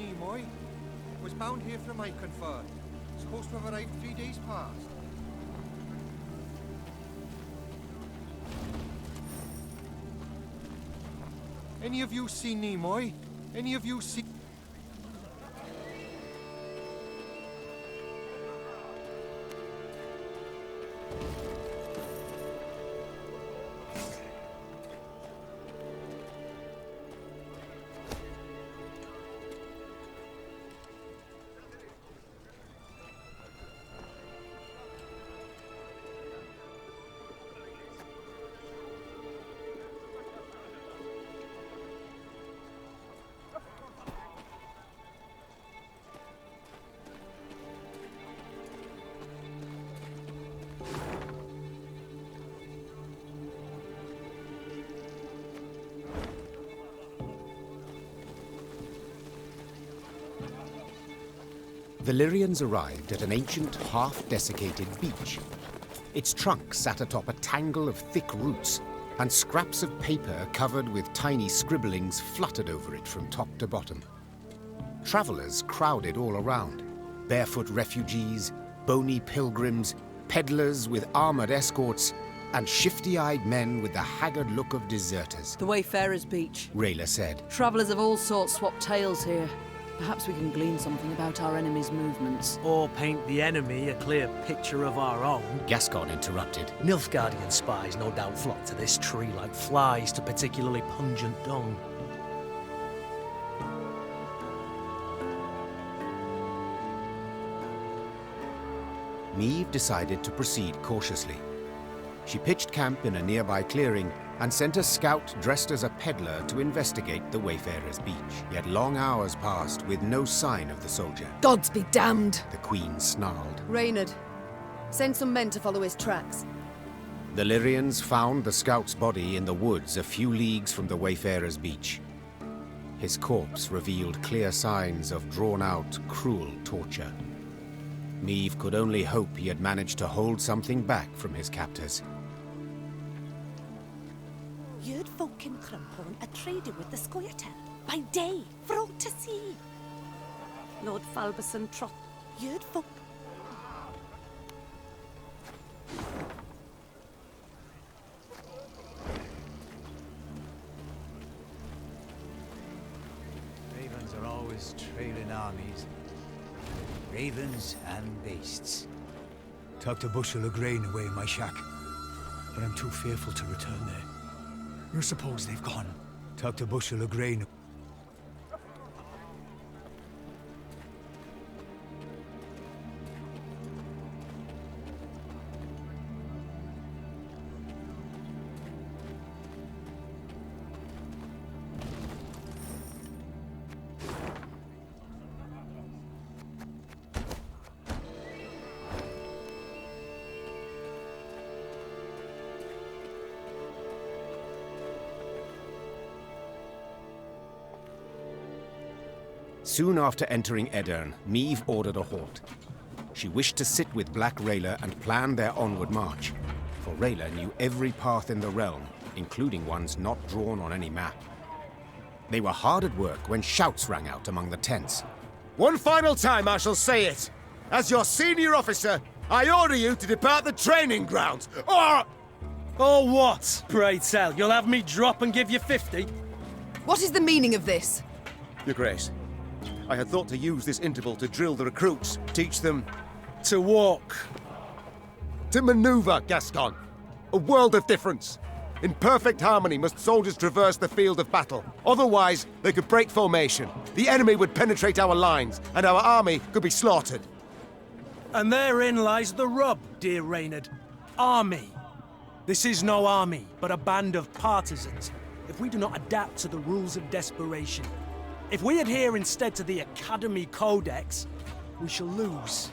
Nimoy. Was bound here from Iconford. Supposed to have arrived 3 days past. Any of you seen Nimoy? Any of you seen... The Lyrians arrived at an ancient, half-desiccated beach. Its trunk sat atop a tangle of thick roots, and scraps of paper covered with tiny scribblings fluttered over it from top to bottom. Travelers crowded all around. Barefoot refugees, bony pilgrims, peddlers with armored escorts, and shifty-eyed men with the haggard look of deserters. The Wayfarer's Beach, Rayla said. Travellers of all sorts swap tales here. Perhaps we can glean something about our enemy's movements. Or paint the enemy a clear picture of our own. Gascon interrupted. Nilfgaardian spies no doubt flock to this tree like flies to particularly pungent dung. Meve decided to proceed cautiously. She pitched camp in a nearby clearing and sent a scout dressed as a peddler to investigate the Wayfarer's Beach. Yet long hours passed with no sign of the soldier. Gods be damned! The Queen snarled. Reynard, send some men to follow his tracks. The Lyrians found the scout's body in the woods a few leagues from the Wayfarer's Beach. His corpse revealed clear signs of drawn-out, cruel torture. Meve could only hope he had managed to hold something back from his captors. You'd folk in Crumpone a trading with the Scoia'tael by day for all to see. Lord Falberson trot. You'd folk. Ravens are always trailing armies. Ravens and beasts. Tucked a bushel of grain away in my shack, but I'm too fearful to return there. You suppose they've gone? Tucked a bushel of grain. Soon after entering Edirn, Meve ordered a halt. She wished to sit with Black Rayla and plan their onward march, for Rayla knew every path in the realm, including ones not drawn on any map. They were hard at work when shouts rang out among the tents. One final time I shall say it. As your senior officer, I order you to depart the training grounds, or... Oh, what? Pray tell, you'll have me drop and give you 50? What is the meaning of this? Your Grace, I had thought to use this interval to drill the recruits, teach them... To walk. to maneuver, Gascon. A world of difference. In perfect harmony must soldiers traverse the field of battle. Otherwise, they could break formation. The enemy would penetrate our lines, and our army could be slaughtered. And therein lies the rub, dear Reynard. Army. This is no army, but a band of partisans. If we do not adapt to the rules of desperation, if we adhere instead to the Academy Codex, we shall lose.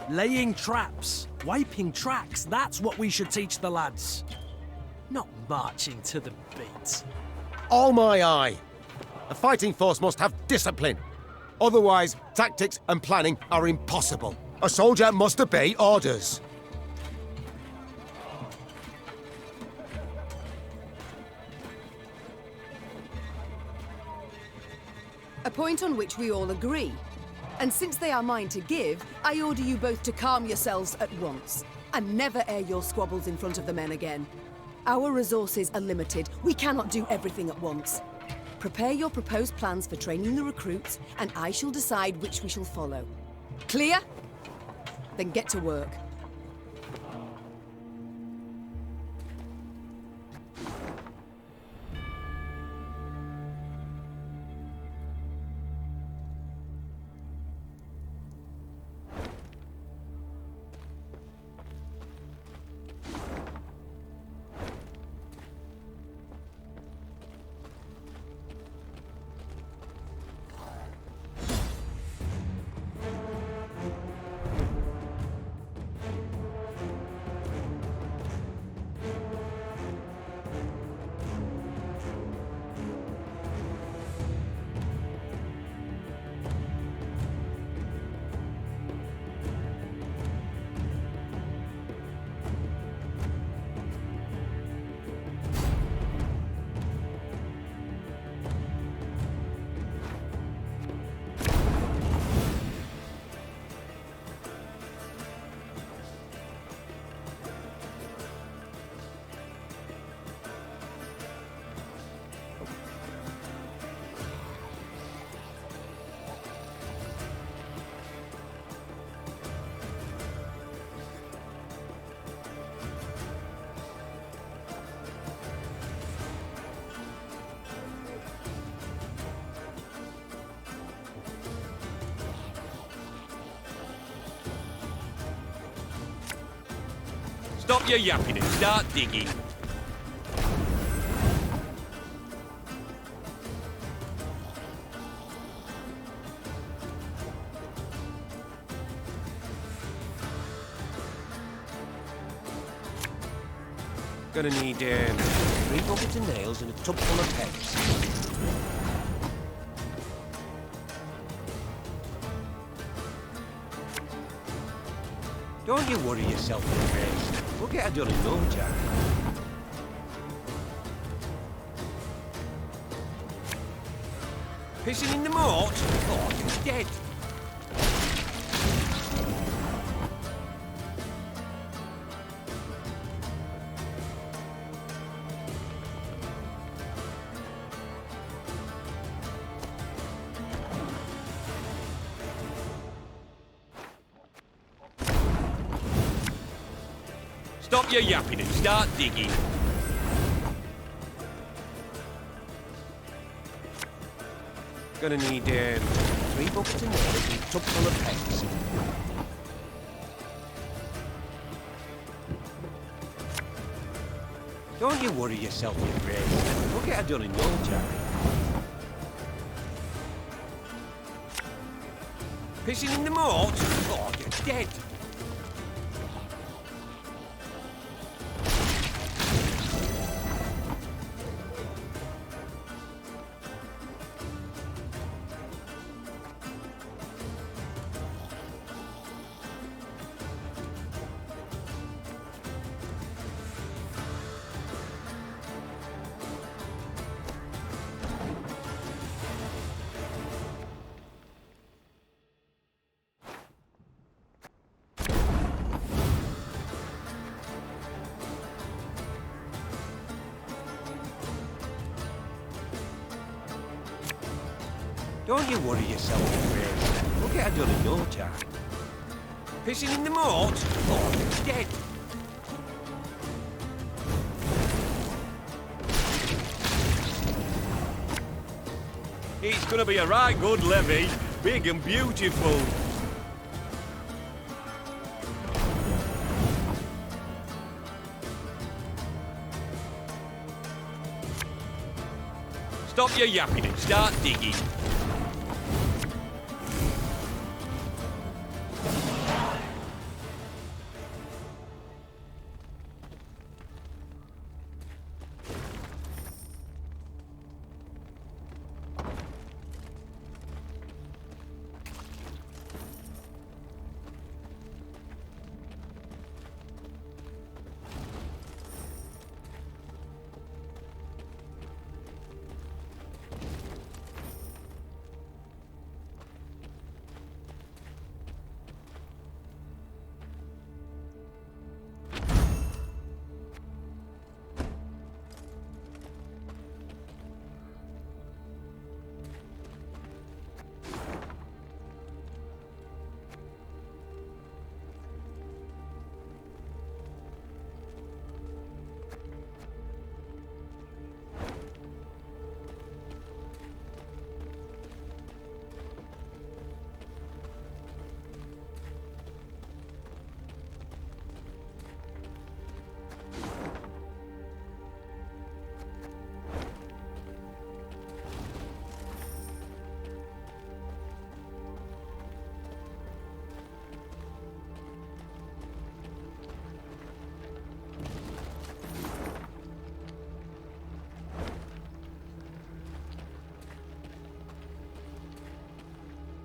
Laying traps, wiping tracks, that's what we should teach the lads. Not marching to the beat. All my eye. A fighting force must have discipline. Otherwise, tactics and planning are impossible. A soldier must obey orders. A point on which we all agree. And since they are mine to give, I order you both to calm yourselves at once. And never air your squabbles in front of the men again. Our resources are limited. We cannot do everything at once. Prepare your proposed plans for training the recruits, and I shall decide which we shall follow. Clear? Then get to work. Stop your yapping and start digging. Gonna need 3 buckets of nails and a tub full of pegs. Don't you worry yourself with this. We'll get her done in no time. Pissing in the moat? Oh, you're dead. Stop your yapping and start digging. Gonna need 3 buckets of nails and a tub full of pegs. Don't you worry yourself with this. We'll get her done in no time. Pissing in the moat? Oh, you're dead. Don't you worry yourself with this. We'll get her done in no time. Pissing in the moat? Oh, you're dead. It's gonna be a right good levy. Big and beautiful. Stop your yapping and start digging.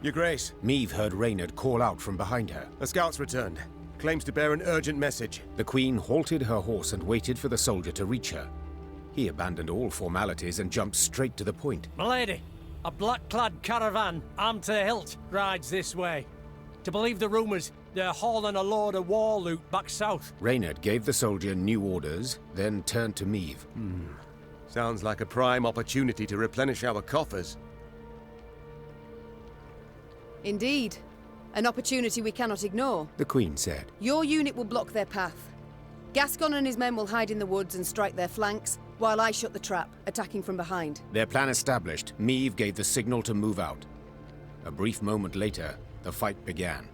Your Grace, Meve heard Reynard call out from behind her. a scout's returned. Claims to bear an urgent message. The Queen halted her horse and waited for the soldier to reach her. He abandoned all formalities and jumped straight to the point. Milady, a black-clad caravan, armed to the hilt, rides this way. To believe the rumours, they're hauling a load of war loot back south. Reynard gave the soldier new orders, then turned to Meve. Sounds like a prime opportunity to replenish our coffers. Indeed. An opportunity we cannot ignore. The Queen said. Your unit will block their path. Gascon and his men will hide in the woods and strike their flanks, while I shut the trap, attacking from behind. Their plan established, Meve gave the signal to move out. A brief moment later, the fight began.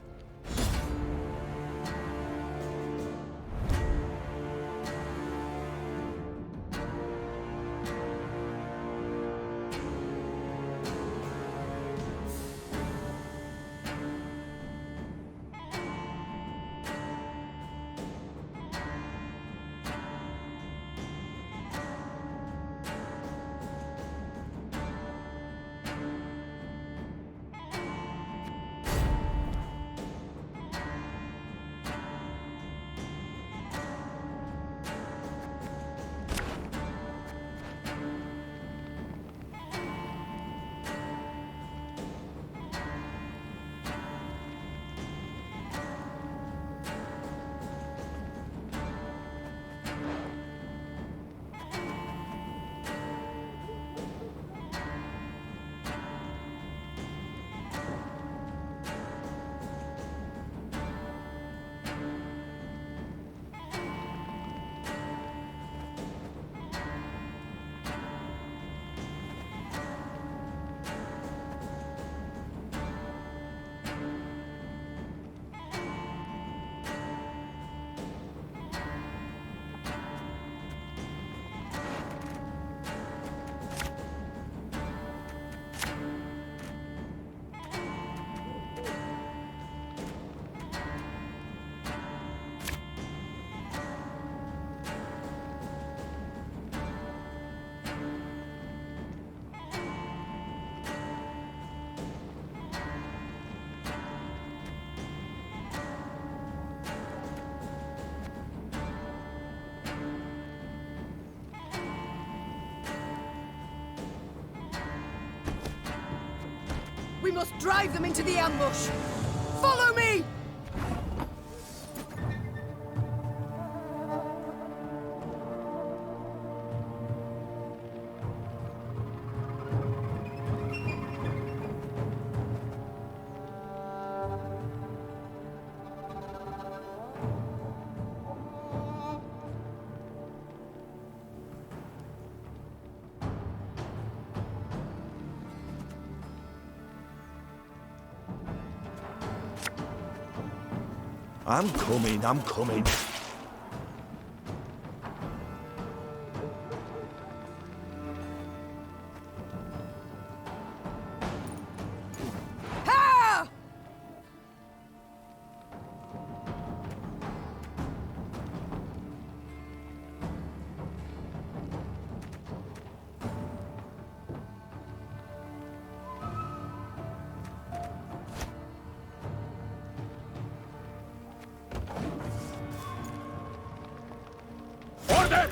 We must drive them into the ambush! Follow me! I'm coming, I'm coming. Ha! Order!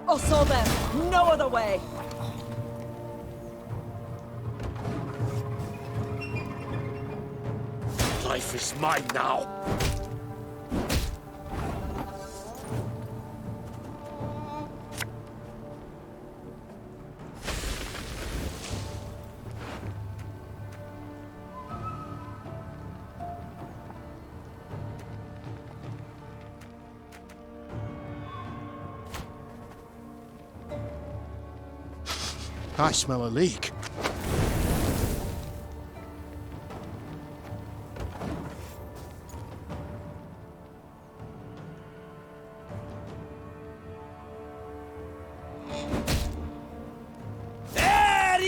I saw them. No other way. Life is mine now. I smell a leak.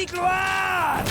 Ni gloire!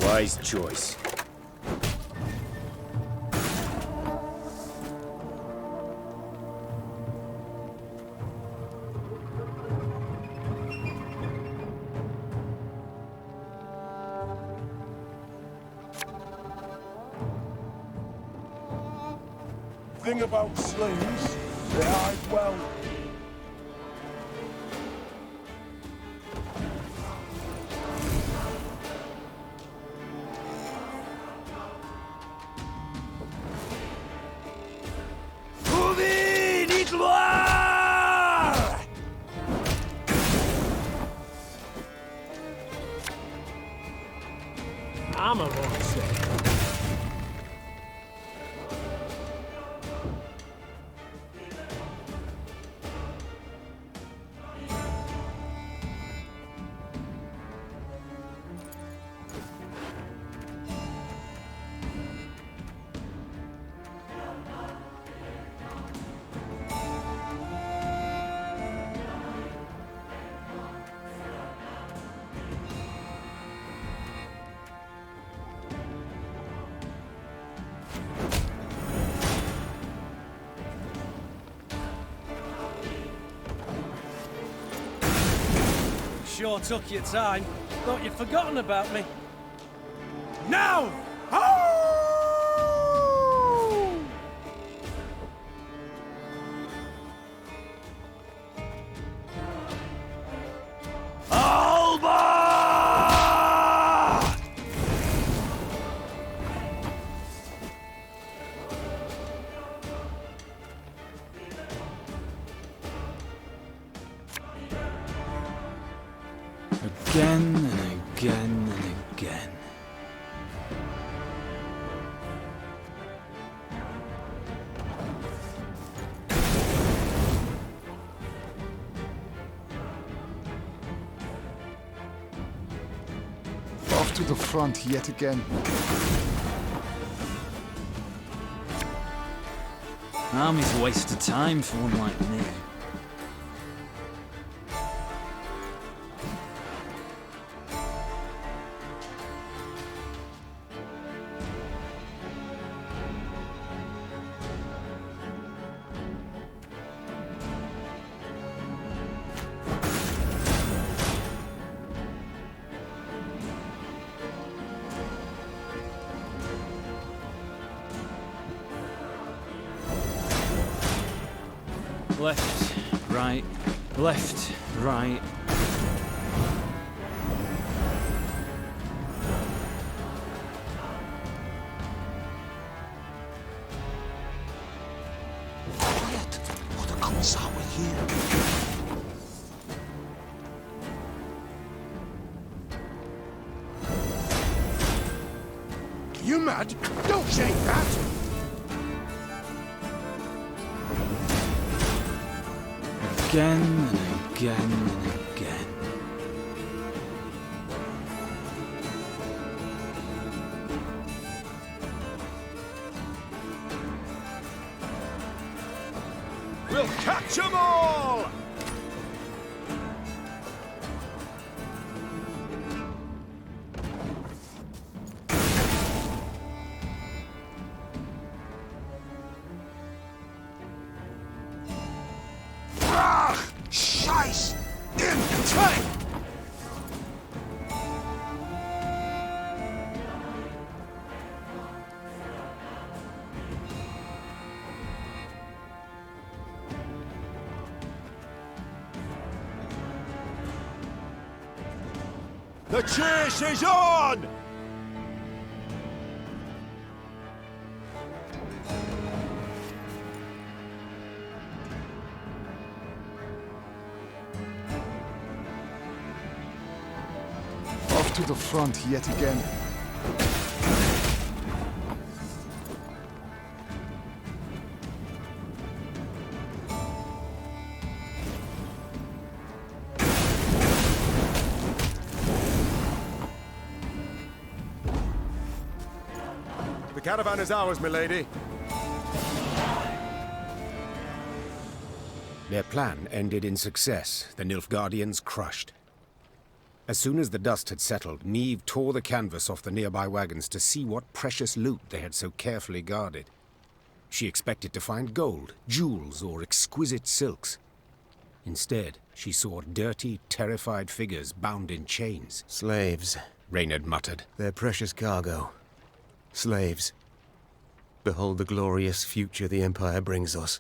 Wise choice. Thing about slings, they hide well. Ni gloire! I'm a monster. Sure took your time. Thought you'd forgotten about me. Now! Again and again and again. Off to the front yet again. Army's a waste of time for one like me. Left, right, left, right. Quiet, or the Commissar will hear. You mad? Don't shake that! Again and again and again. We'll catch 'em all! Scheiß! In Tank! The chase is on! To to the front yet again. The caravan is ours, milady. Their plan ended in success, the Nilfgaardians crushed. As soon as the dust had settled, Niamh tore the canvas off the nearby wagons to see what precious loot they had so carefully guarded. She expected to find gold, jewels, or exquisite silks. Instead, she saw dirty, terrified figures bound in chains. Slaves, Reynard muttered. their precious cargo. Slaves. Behold the glorious future the Empire brings us.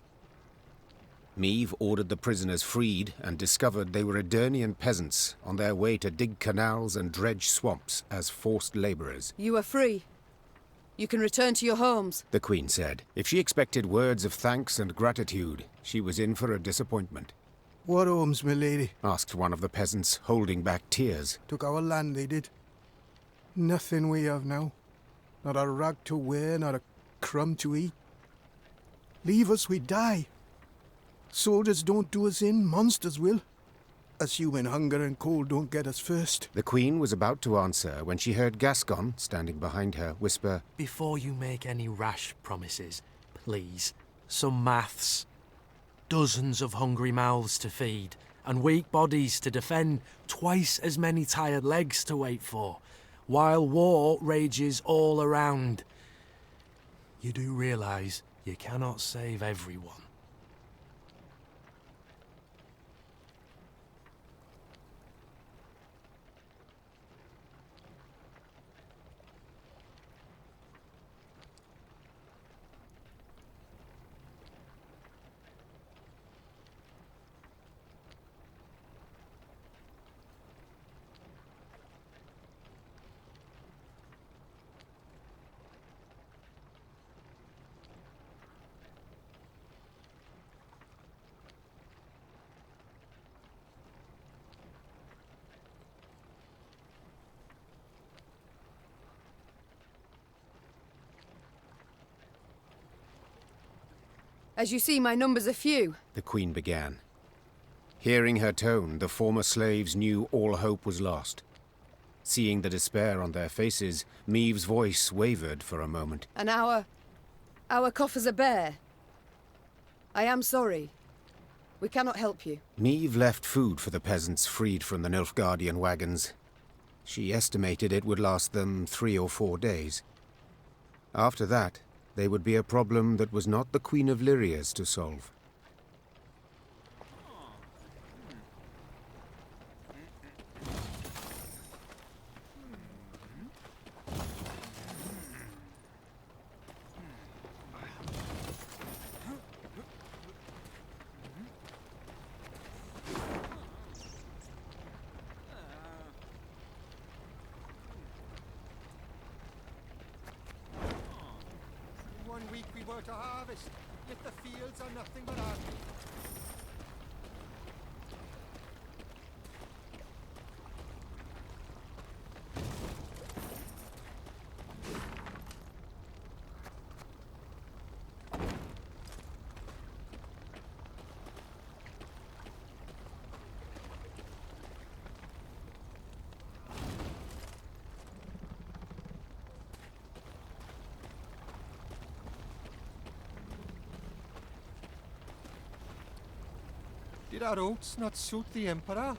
Niamh ordered the prisoners freed and discovered they were Edirnian peasants on their way to dig canals and dredge swamps as forced laborers. You are free. You can return to your homes. The Queen said. If she expected words of thanks and gratitude, she was in for a disappointment. What homes, my lady? Asked one of the peasants, holding back tears. Took our land, they did. Nothing we have now. Not a rag to wear, not a crumb to eat. Leave us, we die. Soldiers don't do us in, monsters will. Assuming hunger and cold don't get us first. The Queen was about to answer when she heard Gascon, standing behind her, whisper, Before you make any rash promises, please, some maths. Dozens of hungry mouths to feed, and weak bodies to defend, twice as many tired legs to wait for, while war rages all around. You do realise you cannot save everyone. As you see, my numbers are few. the Queen began. Hearing her tone, the former slaves knew all hope was lost. Seeing the despair on their faces, Niamh's voice wavered for a moment. And our coffers are bare. I am sorry. We cannot help you. Niamh left food for the peasants freed from the Nilfgaardian wagons. She estimated it would last them 3 or 4 days. After that, they would be a problem that was not the Queen of Lyria's to solve. To harvest, yet the fields are nothing but art. Did our oats not suit the Emperor?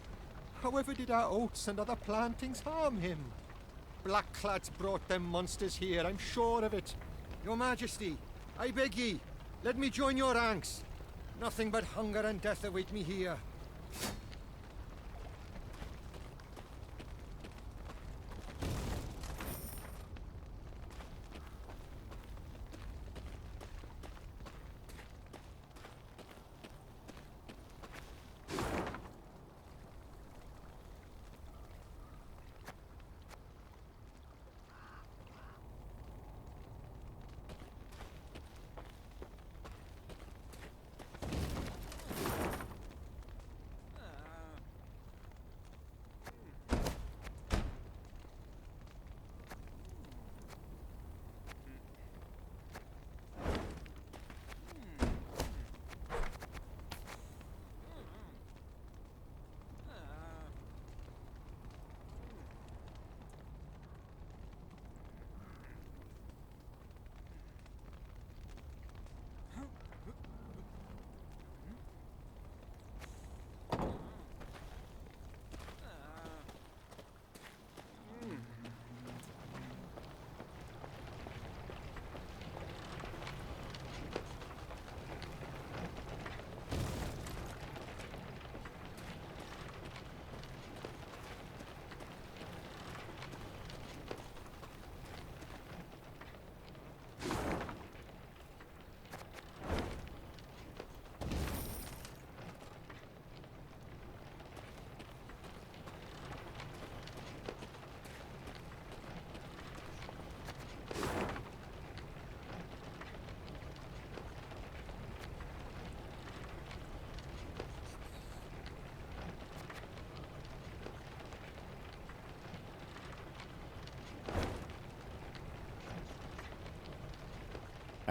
However did our oats and other plantings harm him? Blackclads brought them monsters here, I'm sure of it. Your Majesty, I beg ye, let me join your ranks. Nothing but hunger and death await me here.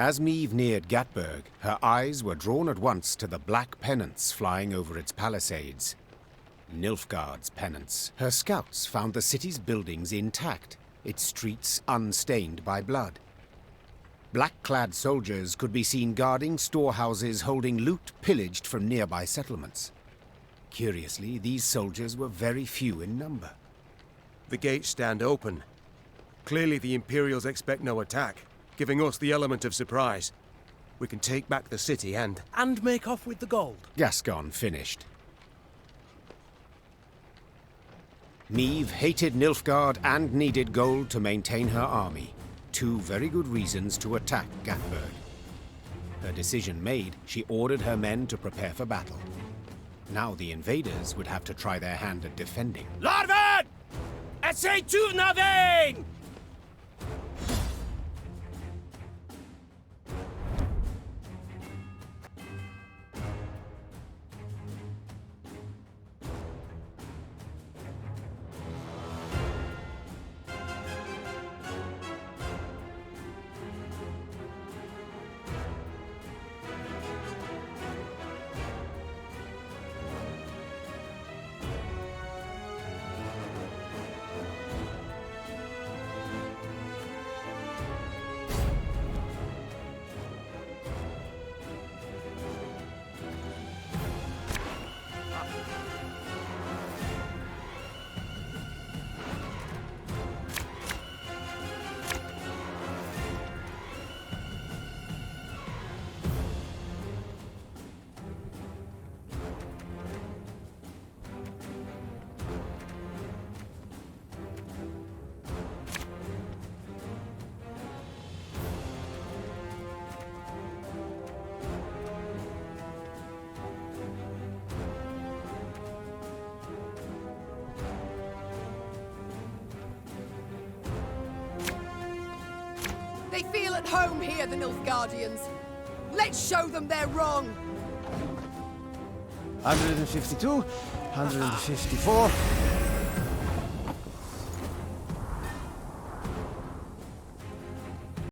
As Meve neared Gatburg, her eyes were drawn at once to the black pennants flying over its palisades. Nilfgaard's pennants. Her scouts found the city's buildings intact, its streets unstained by blood. Black-clad soldiers could be seen guarding storehouses holding loot pillaged from nearby settlements. Curiously, these soldiers were very few in number. The gates stand open. Clearly the Imperials expect no attack, giving us the element of surprise. We can take back the city and make off with the gold. Gascon finished. Meve hated Nilfgaard and needed gold to maintain her army. Two very good reasons to attack Gatburg. Her decision made, she ordered her men to prepare for battle. Now the invaders would have to try their hand at defending. Larven! Essay to nothing! They feel at home here, the Nilfgaardians. Let's show them they're wrong. 152, 154.